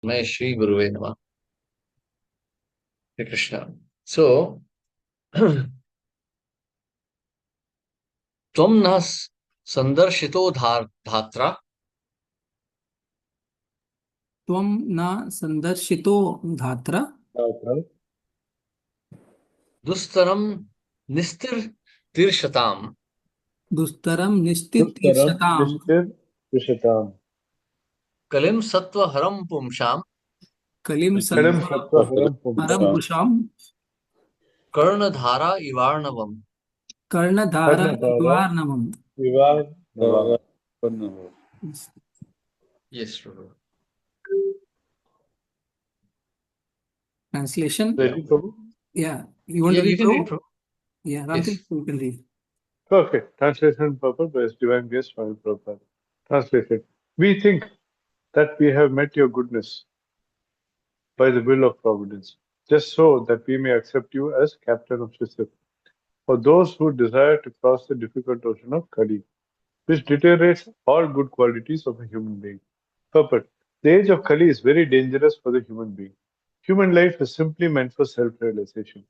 मैं श्री गुरुवे नमः. Hare Krishna. So, त्वं न संदर्शितो धात्रा त्वं न संदर्शितो धात्र दुस्तरम निस्तिर तीर्षताम दुस्तरं दुष्करं निस्तितीर्षताम् निश्चिद्विषताम् कलिम सत्वहरम पुंसाम कलिं कलिं सत्त्वा सत्त्वहरं हरं पुंसाम् पुषां कर्णधारा इवार्णवम. कर्णधार कर्णधारा इवार्णवम्. विवार्णवम्. Yes, Prabhu. Translation? Yeah. Ready, Prabhu? Yeah. You want Yeah, to you read, can read, Prabhu? Prabhu. Yeah, Yes. Ramtil, you can read. Okay. Translation purpose by His Divine Grace, Swami Prabhupada. Translation. We think that we have met your goodness by the will of providence, just so that we may accept you as captain of the ship. For those who desire to cross the difficult ocean of Kali, which deteriorates all good qualities of a human being. Purport. The age of Kali is very dangerous for the human being. Human life is simply meant for self-realization.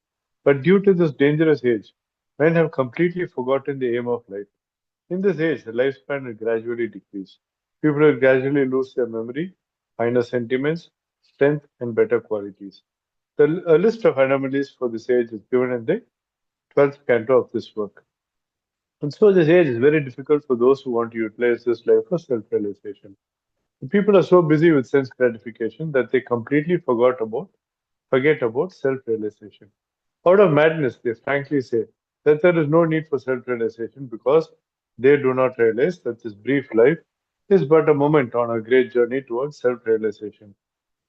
But due to this dangerous age, men have completely forgotten the aim of life. In this age, the lifespan will gradually decrease. People will gradually lose their memory, finer sentiments, strength, and better qualities. A list of anomalies for this age is given in the 12th canto of this work. And so this age is very difficult for those who want to utilize this life for self-realization. People are so busy with sense gratification that they completely forget about self-realization. Out of madness, they frankly say that there is no need for self-realization because they do not realize that this brief life is but a moment on a great journey towards self-realization.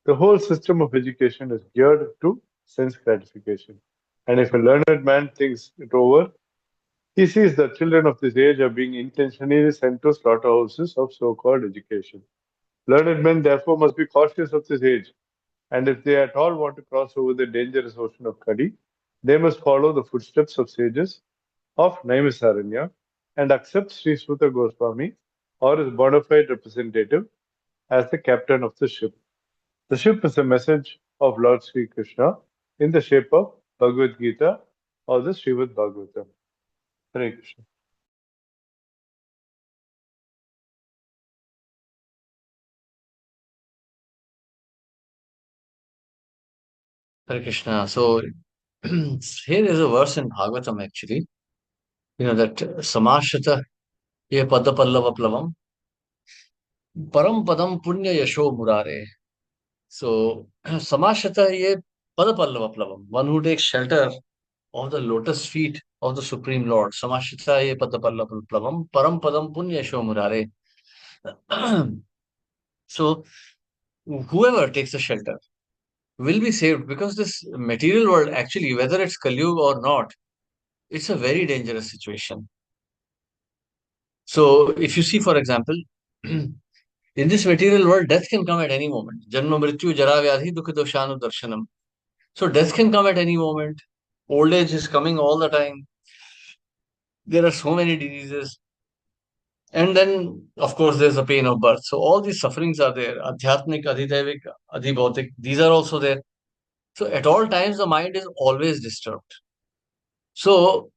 The whole system of education is geared to sense gratification. And if a learned man thinks it over, he sees that children of this age are being intentionally sent to slaughterhouses of so-called education. Learned men, therefore, must be cautious of this age, and if they at all want to cross over the dangerous ocean of Kali, they must follow the footsteps of sages of Naimisaranya and accept Sri Suta Goswami or his bona fide representative as the captain of the ship. The ship is a message of Lord Sri Krishna in the shape of Bhagavad Gita or the Srimad Bhagavatam. Hare Krishna. Hare Krishna. So, here is a verse in Bhagavatam actually. You know that Samashata ye Padapallavam Param Padam Punya Yasho Murare. So, Samashata ye Padapallavaplavam. One who takes shelter of the lotus feet of the Supreme Lord. Samashita ye Padapallavam Param Padam Punya Yasho Murare. So, whoever takes the shelter will be saved because this material world, actually, whether it's Kalyug or not, it's a very dangerous situation. So, if you see, for example, in this material world, death can come at any moment. Janma mrityu jara vyadhi dukha doshanu darshanam. So, death can come at any moment. Old age is coming all the time. There are so many diseases. And then, of course, there's the pain of birth. So, all these sufferings are there. Adhyatmik, adhidevik, adhibhautik, these are also there. So, at all times, the mind is always disturbed. So,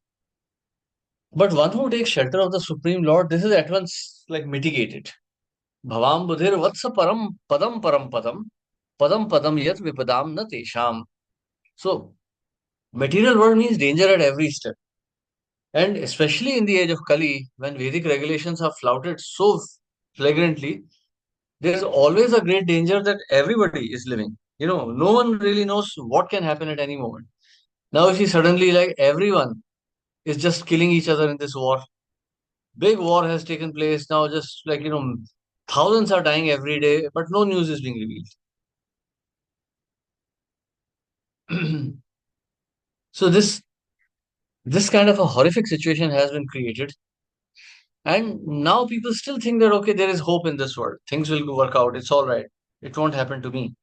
but one who takes shelter of the Supreme Lord, this is at once like mitigated. Bhavam budhir vatsa param padam padam yat vipadam na tesham. So, material world means danger at every step. And especially in the age of Kali, when Vedic regulations are flouted so flagrantly, there is always a great danger that everybody is living. You know, no one really knows what can happen at any moment. Now, if you suddenly, like everyone is just killing each other in this war, big war has taken place now, just like, thousands are dying every day, but no news is being revealed. So this kind of a horrific situation has been created, and now people still think that okay, there is hope in this world. Things will work out. It's all right. It won't happen to me.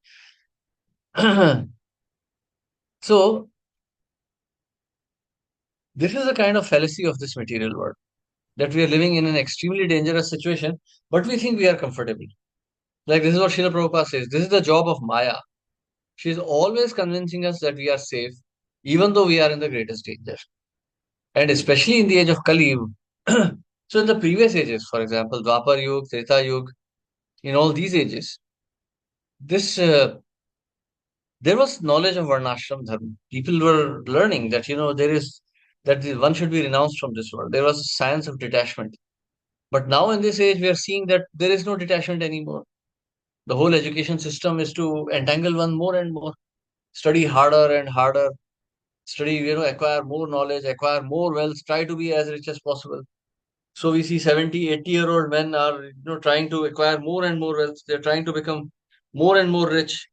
So this is a kind of fallacy of this material world, that we are living in an extremely dangerous situation, but we think we are comfortable. Like this is what Srila Prabhupada says. This is the job of Maya. She is always convincing us that we are safe, even though we are in the greatest danger. And especially in the age of Kali. So in the previous ages, for example, Dwapar Yuga, Treta Yuga, in all these ages, this there was knowledge of Varnashram Dharma. People were learning that one should be renounced from this world. There was a science of detachment. But now in this age, we are seeing that there is no detachment anymore. The whole education system is to entangle one more and more, study harder and harder, study, acquire more knowledge, acquire more wealth, try to be as rich as possible. So we see 70, 80-year-old men are trying to acquire more and more wealth. They're trying to become more and more rich.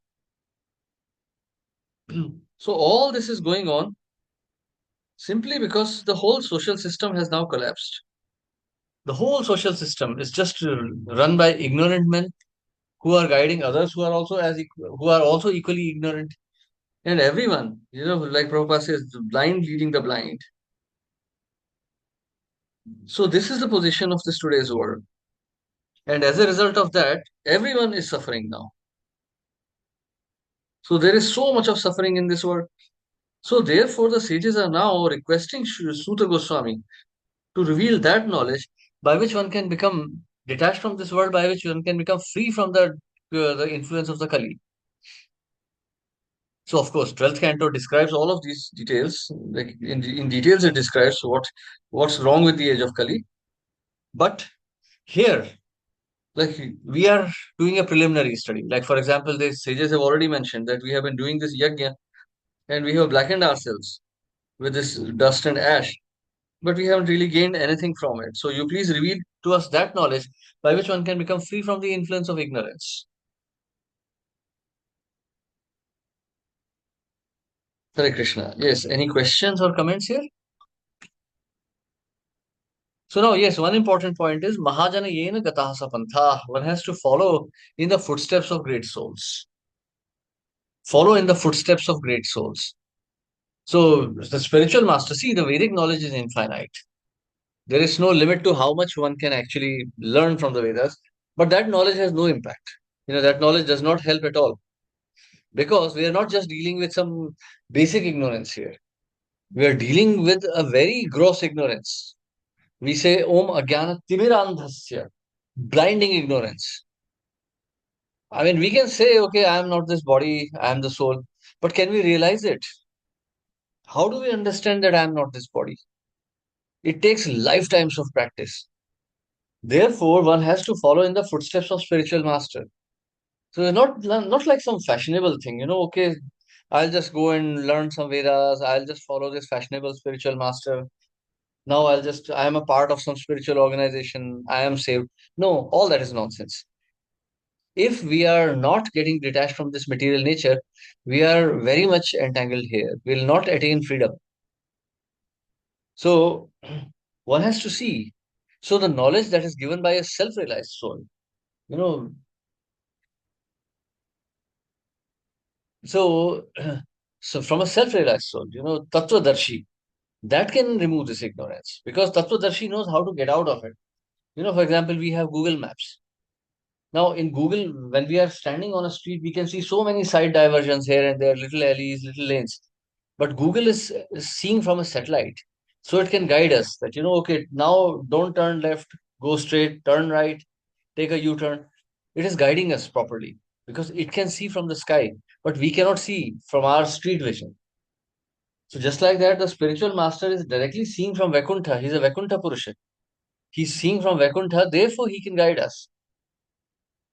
So all this is going on simply because the whole social system has now collapsed. The whole social system is just run by ignorant men who are guiding others who are also equally ignorant. And everyone, like Prabhupada says, the blind leading the blind. So this is the position of this today's world. And as a result of that, everyone is suffering now. So there is so much of suffering in this world. So therefore, the sages are now requesting Suta Goswami to reveal that knowledge by which one can become detached from this world, by which one can become free from the influence of the Kali. So of course, 12th canto describes all of these details. Like in details, it describes what's wrong with the age of Kali. But here, like we are doing a preliminary study. Like for example, the sages have already mentioned that we have been doing this yajna and we have blackened ourselves with this dust and ash, but we haven't really gained anything from it. So you please reveal to us that knowledge by which one can become free from the influence of ignorance. Hare Krishna. Yes, any questions or comments here? So now, yes, one important point is Mahajana Yena Gataha Sapantha. One has to follow in the footsteps of great souls. Follow in the footsteps of great souls. So the spiritual master, see, the Vedic knowledge is infinite. There is no limit to how much one can actually learn from the Vedas, but that knowledge has no impact. That knowledge does not help at all because we are not just dealing with some basic ignorance here. We are dealing with a very gross ignorance. We say Om Ajnana Timirandhasya, blinding ignorance. I mean, we can say, okay, I am not this body, I am the soul, but can we realize it? How do we understand that I am not this body? It takes lifetimes of practice. Therefore, one has to follow in the footsteps of spiritual master. So not like some fashionable thing, okay, I'll just go and learn some Vedas, I'll just follow this fashionable spiritual master. Now I am a part of some spiritual organization, I am saved. No, all that is nonsense. If we are not getting detached from this material nature, we are very much entangled here. We'll not attain freedom. So one has to see. So the knowledge that is given by a self-realized soul, you know, so so from a self-realized soul, Tattvadarshi, that can remove this ignorance because Tattvadarshi knows how to get out of it. For example, we have Google Maps. Now, in Google, when we are standing on a street, we can see so many side diversions here and there, little alleys, little lanes. But Google is seeing from a satellite. So it can guide us that, okay, now don't turn left, go straight, turn right, take a U turn. It is guiding us properly because it can see from the sky, but we cannot see from our street vision. So just like that, the spiritual master is directly seeing from Vaikuntha. He's a Vaikuntha Purusha. He's seeing from Vaikuntha, therefore he can guide us.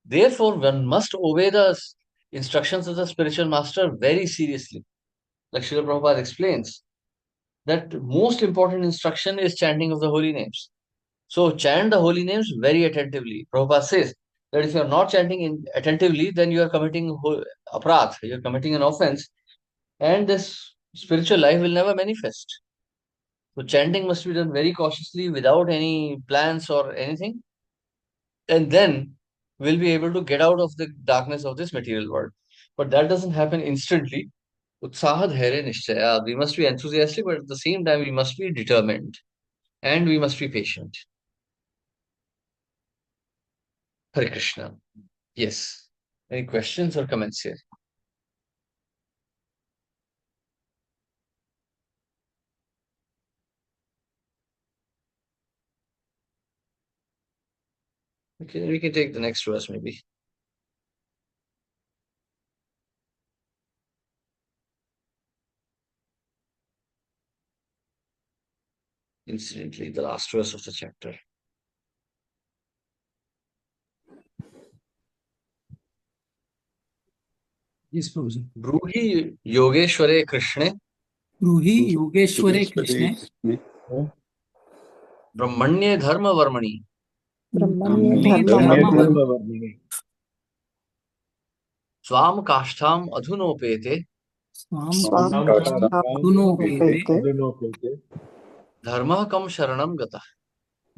Therefore, one must obey the instructions of the spiritual master very seriously. Like Srila Prabhupada explains, that most important instruction is chanting of the holy names. So chant the holy names very attentively. Prabhupada says that if you are not chanting attentively, then you are committing aparadh, you are committing an offense, and this spiritual life will never manifest. So chanting must be done very cautiously without any plans or anything. And then we'll be able to get out of the darkness of this material world. But that doesn't happen instantly. Utsaha dhairya nishchaya. We must be enthusiastic, but at the same time, we must be determined and we must be patient. Hare Krishna. Yes. Any questions or comments here? Okay, we can take the next verse maybe. Incidentally, the last verse of the chapter. Yes, Prabhuji. Bruhi Yogeshware Krishne ब्रूहि योगेश्वरे कृष्णे Brahmanye Dharma Varmani ब्रह्मण्ये धर्मे धर्म धर्मवर्धिनि Swam Kashtam Adhunopete स्वाम काष्ठां गुणोपेते अधुनोपेते Dharma Kam Sharanam Gata.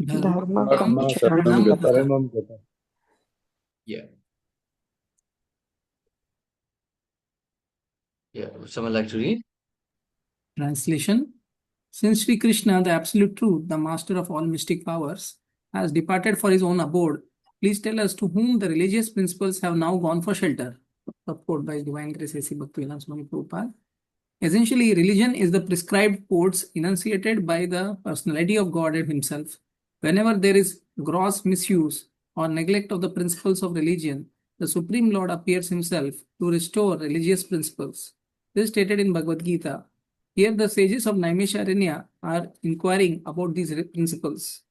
धर्मकं आत्मा शरणं गतः. शरणं गतः. Yeah. Yeah. Would someone like to read? Translation. Since Sri Krishna, the absolute truth, the master of all mystic powers, has departed for his own abode, please tell us to whom the religious principles have now gone for shelter. Purport by His Divine Grace A.C. Bhaktivedanta Swami Prabhupada. Essentially, religion is the prescribed codes enunciated by the personality of God himself. Whenever there is gross misuse or neglect of the principles of religion, the Supreme Lord appears himself to restore religious principles. This is stated in Bhagavad Gita. Here, the sages of Naimisharanya are inquiring about these principles.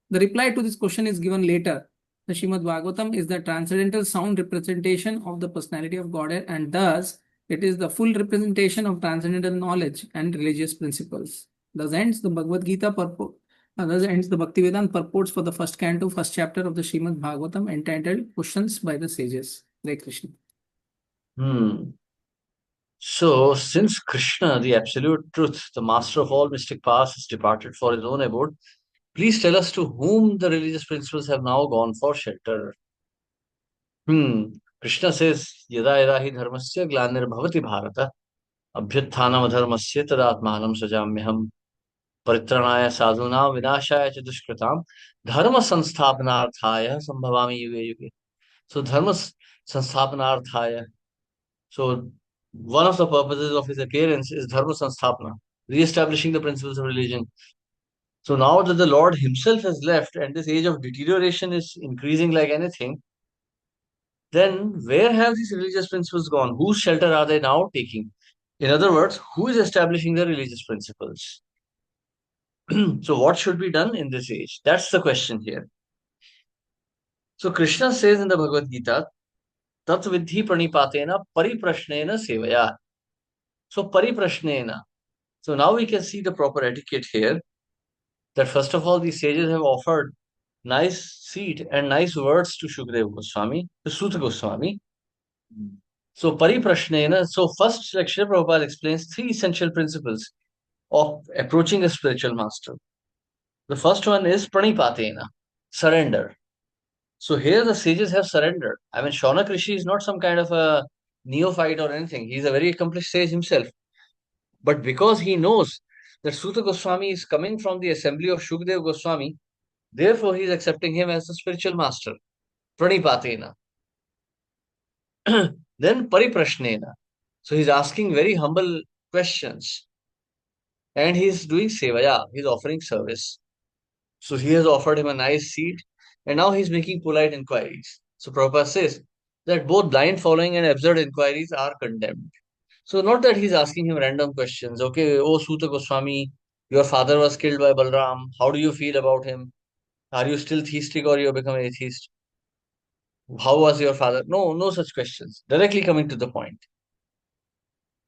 The reply to this question is given later. The Srimad Bhagavatam is the transcendental sound representation of the personality of Godhead, and thus it is the full representation of transcendental knowledge and religious principles. Thus ends the Bhagavad Gita purport. Thus ends the Bhaktivedanta purports for the first canto, first chapter of the Srimad Bhagavatam, entitled Questions by the Sages. Hare Krishna. So, since Krishna, the absolute truth, the master of all mystic powers, has departed for his own abode, please tell us to whom the religious principles have now gone for shelter. Krishna says, Yada yada hi dharmasya glanir bharata abhyuthanam adharmasya tadatmanam sajamyaham paritranaya sadhuna vinashaya cha dushkratam dharma sansthapanarthaya sambhavami yuge yuge. So, dharma sansthapanarthaya. So, one of the purposes of his appearance is dharma sanstapana, re-establishing the principles of religion. So now that the Lord himself has left and this age of deterioration is increasing like anything, then where have these religious principles gone? Whose shelter are they now taking? In other words, who is establishing the religious principles? So what should be done in this age? That's the question here. So Krishna says in the Bhagavad Gita, Tat vidhi pranipatena pariprashnena sevaya. So pariprashnena. So now we can see the proper etiquette here, that first of all, these sages have offered nice seat and nice words to Shukdev Goswami, to Suta Goswami. So pariprashnena, so first like Srila Prabhupada explains three essential principles of approaching a spiritual master. The first one is pranipatena, surrender. So here the sages have surrendered. I mean, Shaunak Rishi is not some kind of a neophyte or anything. He's a very accomplished sage himself. But because he knows that Suta Goswami is coming from the assembly of Shukdev Goswami, therefore he is accepting him as the spiritual master. Pranipatena. Then pariprashnena. So he's asking very humble questions. And he's doing sevaya. He's offering service. So he has offered him a nice seat. And now he's making polite inquiries. So Prabhupada says that both blind following and absurd inquiries are condemned. So not that he's asking him random questions. Okay, oh Suta Goswami, your father was killed by Balram. How do you feel about him? Are you still theistic or you have become atheist? How was your father? No, no such questions. Directly coming to the point.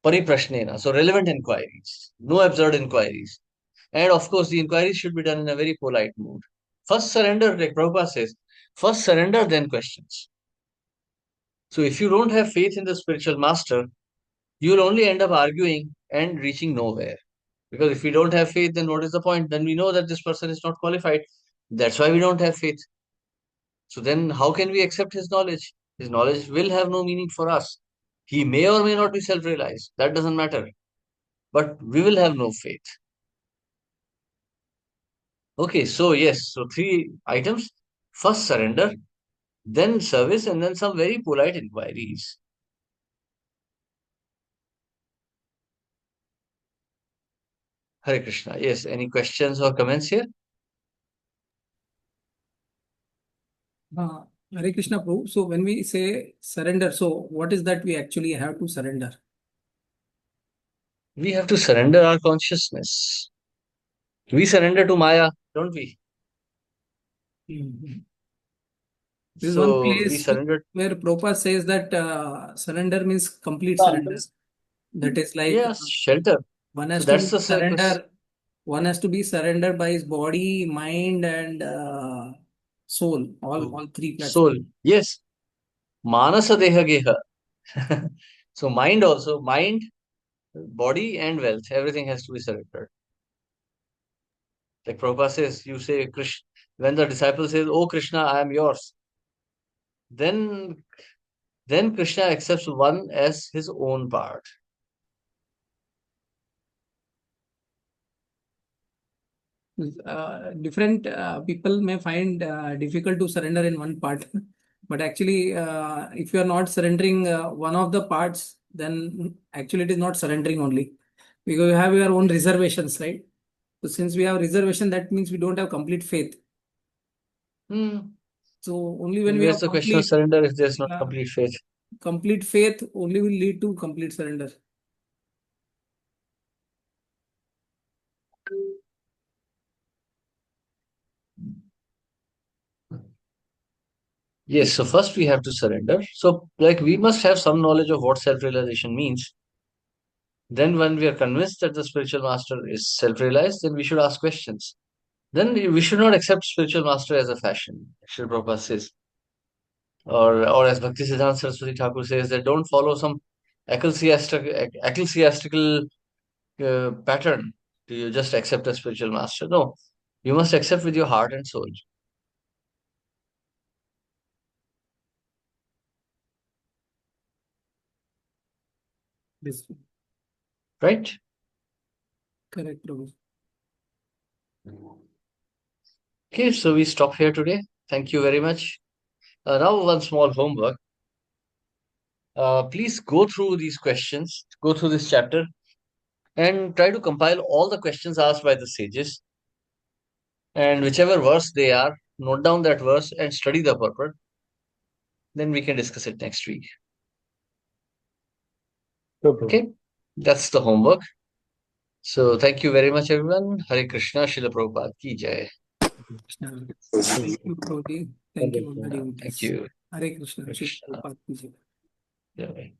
Pariprashnena. So relevant inquiries. No absurd inquiries. And of course, the inquiries should be done in a very polite mood. First surrender, like Prabhupada says, first surrender, then questions. So if you don't have faith in the spiritual master, you will only end up arguing and reaching nowhere. Because if we don't have faith, then what is the point? Then we know that this person is not qualified. That's why we don't have faith. So then how can we accept his knowledge? His knowledge will have no meaning for us. He may or may not be self-realized. That doesn't matter. But we will have no faith. Okay, so yes, so three items. First, surrender. then service, and then some very polite inquiries. Hare Krishna. Yes, any questions or comments here? Hare Krishna, Prabhu. So when we say surrender, so what is that we actually have to surrender? We have to surrender our consciousness. We surrender to Maya, don't we? Mhm. There is one So we place surrender. where Prabhupada says that surrender means complete surrender. That is like Yes, shelter. one So has to that's be the circus. surrender. One has to be surrendered by his body, mind, and soul. All three Soul. platforms. Yes. Manasa deha geha. So mind also, mind, body, and wealth. Everything has to be surrendered. Like Prabhupada says, you say Krishna, when the disciple says, "Oh Krishna, I am yours," then then Krishna accepts one as his own part. Different people may find difficult to surrender in one part, but actually, if you are not surrendering one of the parts, then actually it is not surrendering only, because you have your own reservations, right? So since we have reservation, that means we don't have complete faith. Hmm. So only when Then we where's have the question of surrender if there's not uh, complete faith? complete faith, only will lead to complete surrender. Yes, so first we have to surrender. So, like, we must have some knowledge of what self realization means. Then, when we are convinced that the spiritual master is self realized, then we should ask questions. Then we should not accept spiritual master as a fashion, Srila Prabhupada says. Or as Bhaktisiddhanta Saraswati Thakur says, that don't follow some ecclesiastical pattern. Do you just accept a spiritual master? No, you must accept with your heart and soul, Yes, right? correct, Prabhu. Okay, so we stop here today. Thank you very much. Now, one small homework. Please go through these questions, go through this chapter, and try to compile all the questions asked by the sages. And whichever verse they are, note down that verse and study the purport. Then we can discuss it next week. No problem. Okay, that's the homework. So, thank you very much, everyone. Hare Krishna, Srila Prabhupada ki jai. Krishna. Thank you, Prabhu. Thank you, all the Thank devotees. you. Hare Krishna. Hare Shri Krishna. Prabhupada ki jai. Jai.